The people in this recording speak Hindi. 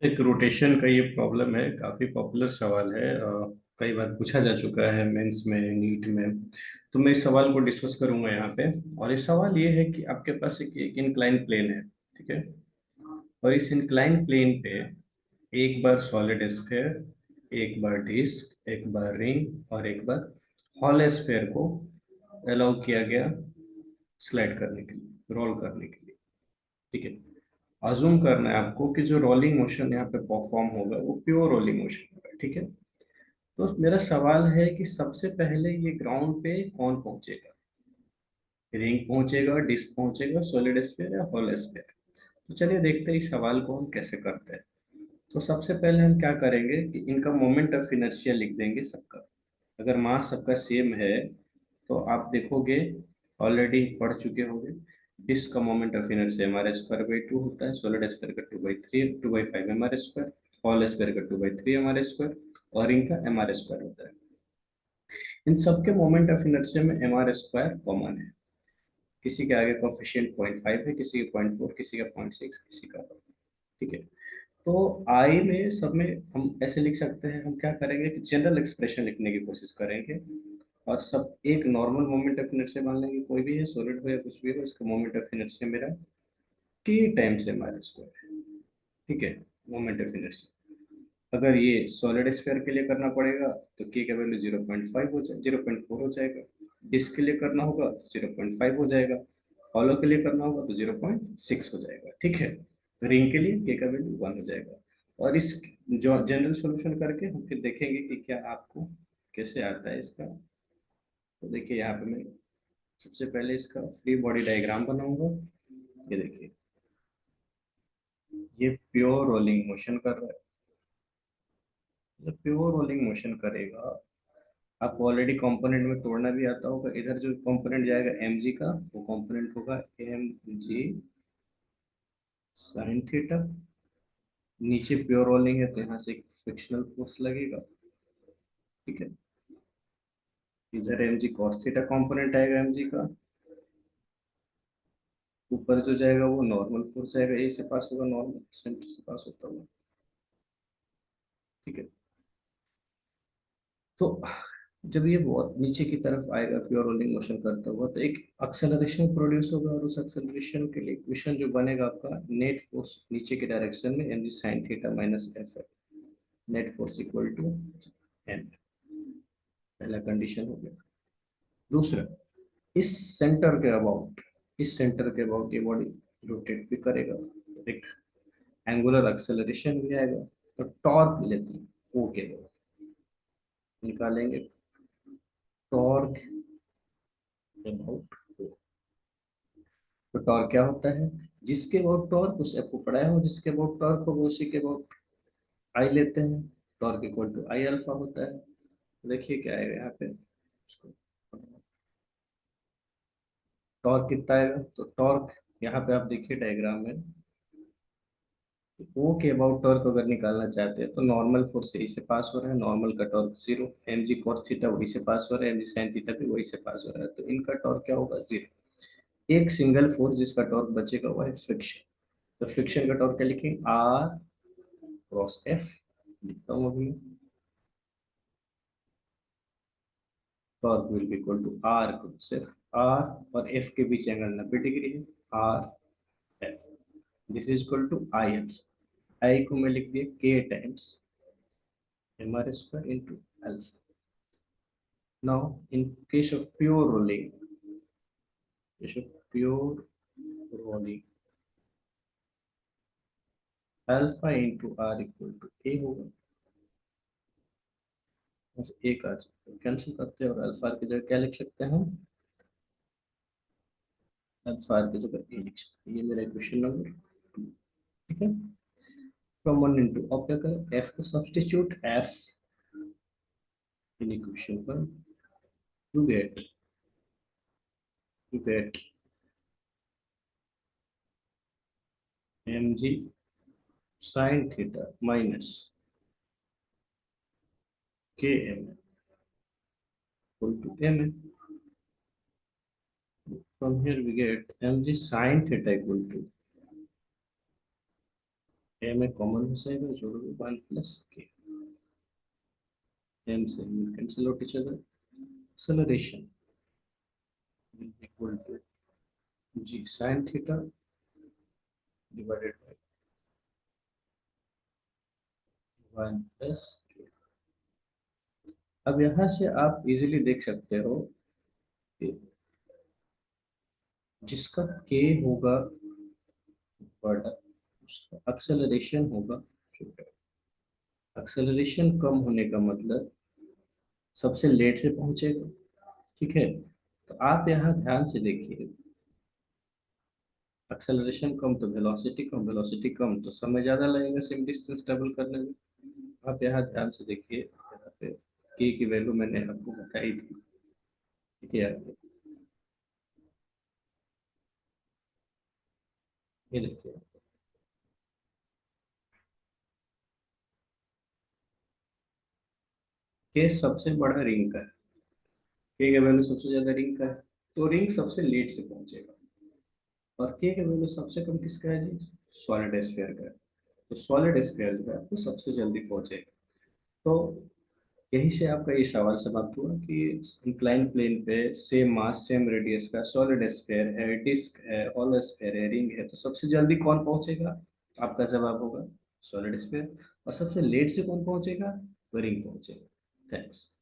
एक रोटेशन का ये प्रॉब्लम है, काफी पॉपुलर सवाल है। कई बार पूछा जा चुका है मेंस में, नीट में। तो मैं इस सवाल को डिस्कस करूंगा यहाँ पे। और ये सवाल ये है कि आपके पास एक इंक्लाइन प्लेन है, ठीक है। और इस इंक्लाइन प्लेन पे एक बार सॉलिड स्फीयर, एक बार डिस्क, एक बार रिंग और एक बार हॉल स्फीयर को अलाउ किया गया स्लाइड करने के लिए, रोल करने के लिए, ठीक है। अजूम करना है आपको कि जो रोलिंग मोशन यहाँ पे परफॉर्म होगा वो प्योर रोलिंग मोशन होगा, ठीक है। तो मेरा सवाल है कि सबसे पहले ये ग्राउंड पे कौन पहुंचेगा? रिंग पहुंचेगा, डिस्क पहुंचेगा, सॉलिड स्फीयर या हॉल स्फीयर? तो चलिए देखते हैं इस सवाल को हम कैसे करते हैं। तो सबसे पहले हम क्या करेंगे कि इनका मोमेंट ऑफ इनर्शिया लिख देंगे सबका। अगर मास सबका सेम है तो आप देखोगे, ऑलरेडी पढ़ चुके होंगे, डिस्क का moment of inertia M are square by two होता है, सॉलिड स्फीयर का two by three, two by five M are square, hollow sphere का two by three M are square और इनका एम आर स्क्वायर होता है। इन सबके मोमेंट ऑफ इनर्शिया में एम आर स्क्वायर कॉमन है। किसी के आगे कोफिशिएंट 0.5 है, किसी के 0.4, किसी का 0.6, किसी का, ठीक है। तो आई में सब में हम ऐसे लिख सकते हैं। हम क्या करेंगे कि जनरल एक्सप्रेशन लिखने की कोशिश करेंगे और सब एक नॉर्मल मोमेंट ऑफ इनर्शिया मान लेंगे, कोई भी है, सॉलिड हो या कुछ भी हो, इसका मोमेंट ऑफ इनर्शिया मेरा t times M R square है, ठीक है। मोमेंट ऑफ इनर्शिया अगर ये सॉलिड स्फीयर के लिए करना पड़ेगा तो के का वैल्यू 0.5 हो जाए, 0.4 हो जाएगा। डिस्क के लिए करना होगा तो 0.5 हो जाएगा। हॉलो के लिए करना होगा तो 0.6 हो जाएगा, ठीक है। रिंग के लिए के का वैल्यू 1 हो जाएगा। और इस जो जनरल सॉल्यूशन करके हम फिर देखेंगे कि क्या आपको कैसे आता है इसका। तो देखिए यहाँ पे मैं सबसे पहले इसका फ्री बॉडी डायग्राम बनाऊंगा। ये देखिए, ये प्योर रोलिंग मोशन कर रहा है। जब प्योर रोलिंग मोशन करेगा, आपको ऑलरेडी कंपोनेंट में तोड़ना भी आता होगा। इधर जो कंपोनेंट जाएगा एम जी का, वो कंपोनेंट होगा एम जी साइन थीटा। नीचे प्योर रोलिंग है तो यहाँ से एक फ्रिक्शनल फोर्स लगेगा, ठीक है। इधर m g cos theta component आएगा एम जी का। ऊपर जो जाएगा वो नॉर्मल फोर्स जाएगा, ए से पास होगा, नॉर्मल सेंटर से पास होता हुआ, ठीक है। तो जब ये बहुत नीचे की तरफ आएगा प्योर रोलिंग मोशन करता हुआ, तो एक एक्सेलरेशन प्रोड्यूस होगा और उस एक्सेलरेशन के लिए इक्वेशन जो बनेगा आपका, नेट फोर्स नीचे के डायरेक्शन में M G sine theta minus F है। Net force equal to M. पहला कंडीशन हो गया। दूसरा, इस सेंटर के अबाउट, इस सेंटर के अबाउट ये बॉडी रोटेट भी करेगा, एक एंगुलर एक्सेलरेशन भी आएगा। तो टॉर्क लेते हैं ओ के लिए, निकालेंगे टॉर्क अबाउट। तो टॉर्क क्या होता है? जिसके अबाउट टॉर्क उस एफ को पढ़ाया हो, जिसके अबाउट टॉर्क हो वो उसी के अबाउट आई लेते हैं। Torque equal to I alpha होता है। देखिए क्या आएगा यहाँ पे, टॉर्क कितना आएगा। तो टॉर्क यहाँ पे आप देखिए डायग्राम में, ओ के अबाउट टॉर्क अगर निकालना चाहते हैं तो नॉर्मल फोर्स यही से पास हो रहा है, नॉर्मल का torque zero, m g cos theta वही से पास हो रहा है, एम जी साइन थीटा भी वही से पास हो रहा है, तो इनका टॉर्क क्या होगा, जीरो। एक सिंगल फोर्स जिसका टॉर्क बचेगा वो है फ्रिक्शन। तो फ्रिक्शन का टॉर्क क्या लिखेंगे, आर क्रॉस एफ। लिखता हूँ अभी, torque will be equal to R cross F. R और एफ के बीच एंगल 90 डिग्री है, R F. This is equal to I F. I को मैं लिख दिया के times M R square into alpha. Now, in case of pure rolling, case of pure rolling, alpha into r equal to a होगा। बस एक आ कैंसिल करते हैं और अल्फा की जगह क्या लिख सकते हैं हम, अल्फा की जगह ए लिख सकते हैं। ये मेरा इक्वेशन नंबर 2, ठीक है। फ्रॉम 1 into, अब क्या करें, एफ को सब्सटीट्यूट एफ इन इक्वेशन पर, to get to get M G sine theta minus के M equal to M. From here we get mg sin theta equal to के में कॉमन हो जाएगा, जोड़ोगे 1 + k, m से m cancel out each other, acceleration equal to g sin theta divided by 1 + k। अब यहाँ से आप इजीली देख सकते हो कि जिसका k होगा बड़ा, उसका एक्सेलरेशन होगा छोटा। एक्सेलरेशन कम होने का मतलब सबसे लेट से पहुंचेगा, ठीक है। तो आप यहाँ ध्यान से देखिए, एक्सेलरेशन कम तो वेलोसिटी कम, वेलोसिटी कम तो समय ज़्यादा लगेगा सेम डिस्टेंस ट्रेवल करने में। आप यहाँ ध्यान से देखिए, यहाँ पे के की वैल्यू मैंने आपको बताई थी, ठीक है। ये देखिए, के सबसे बड़ा रिंग का है, के का वैल्यू सबसे ज़्यादा रिंग का है, तो रिंग सबसे लेट से पहुंचेगा। और के का वैल्यू सबसे कम किसका है जी, सॉलिड स्फीयर का है। तो सॉलिड स्फीयर जो है वो सबसे जल्दी पहुंचेगा। तो यही से आपका ये सवाल समाप्त हुआ कि इंक्लाइन प्लेन पे सेम मास सेम रेडियस का सॉलिड स्फीयर है, डिस्क है, हॉलो स्फीयर है, रिंग है, तो सबसे जल्दी कौन पहुंचेगा? आपका जवाब होगा सॉलिड स्फीयर। और सबसे लेट से कौन पहुंचेगा? वो रिंग पहुंचेगा। थैंक्स।